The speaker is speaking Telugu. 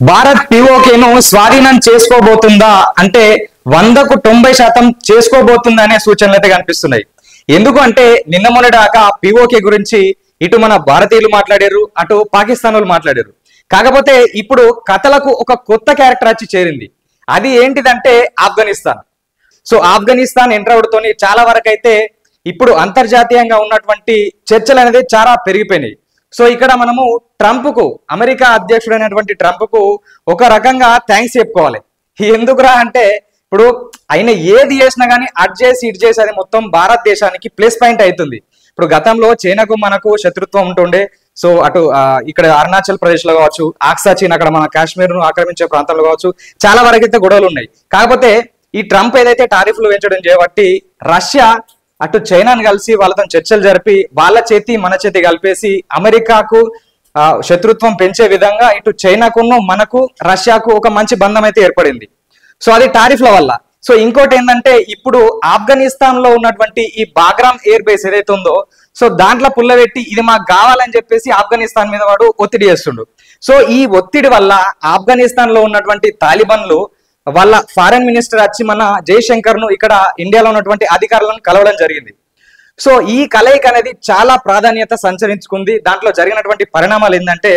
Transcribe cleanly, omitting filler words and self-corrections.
భారత్ పిఓకేను స్వాధీనం చేసుకోబోతుందా అంటే 100కు 90% చేసుకోబోతుందా అనే సూచనలు అయితే కనిపిస్తున్నాయి. ఎందుకు అంటే నిన్న మొన్నటిదాకా పిఓకే గురించి ఇటు మన భారతీయులు మాట్లాడారు, అటు పాకిస్తాన్ వాళ్ళు మాట్లాడారు. కాకపోతే ఇప్పుడు కథలకు ఒక కొత్త క్యారెక్టర్ వచ్చి చేరింది. అది ఏంటిదంటే ఆఫ్ఘనిస్తాన్. సో ఆఫ్ఘనిస్తాన్ ఎంటర్ అవడంతోని చాలా వరకు అయితే ఇప్పుడు అంతర్జాతీయంగా ఉన్నటువంటి చర్చలు అనేది చాలా పెరిగిపోయినాయి. సో ఇక్కడ మనము ట్రంప్ కు, అమెరికా అధ్యక్షుడైనటువంటి ట్రంప్ కు ఒక రకంగా థ్యాంక్స్ చెప్పుకోవాలి. ఎందుకురా అంటే ఇప్పుడు ఆయన ఏది చేసినా కానీ అటు చేసి ఇటు చేసి అది మొత్తం భారతదేశానికి ప్లస్ పాయింట్ అవుతుంది. ఇప్పుడు గతంలో చైనాకు మనకు శత్రుత్వం ఉంటుండే. సో అటు ఇక్కడ అరుణాచల్ ప్రదేశ్ లో కావచ్చు, ఆక్సా చీన్ అక్కడ మన కాశ్మీర్ ను ఆక్రమించే ప్రాంతంలో కావచ్చు, చాలా వరకు అయితే గొడవలు ఉన్నాయి. కాకపోతే ఈ ట్రంప్ ఏదైతే టారిఫ్లు పెంచడం చేయబట్టి రష్యా అటు చైనాను కలిసి వాళ్ళతో చర్చలు జరిపి వాళ్ళ చేతి మన చేతి కలిపేసి అమెరికాకు శత్రుత్వం పెంచే విధంగా ఇటు చైనాకును మనకు రష్యాకు ఒక మంచి బంధం అయితే ఏర్పడింది. సో అది టారిఫ్ల వల్ల. సో ఇంకోటి ఏంటంటే ఇప్పుడు ఆఫ్ఘనిస్తాన్ లో ఉన్నటువంటి ఈ బాగ్రామ్ ఎయిర్ బేస్ ఏదైతే ఉందో, సో దాంట్లో పుల్లబెట్టి ఇది మాకు కావాలని చెప్పేసి ఆఫ్ఘనిస్తాన్ మీద వాడు ఒత్తిడి చేస్తుండు. సో ఈ ఒత్తిడి వల్ల ఆఫ్ఘనిస్తాన్ లో ఉన్నటువంటి తాలిబాన్లు వాళ్ళ ఫారెన్ మినిస్టర్ వచ్చి మన జయశంకర్ ను ఇక్కడ ఇండియాలో ఉన్నటువంటి అధికారులను కలవడం జరిగింది. సో ఈ కలయిక అనేది చాలా ప్రాధాన్యత సంచరించుకుంది. దాంట్లో జరిగినటువంటి పరిణామాలు ఏంటంటే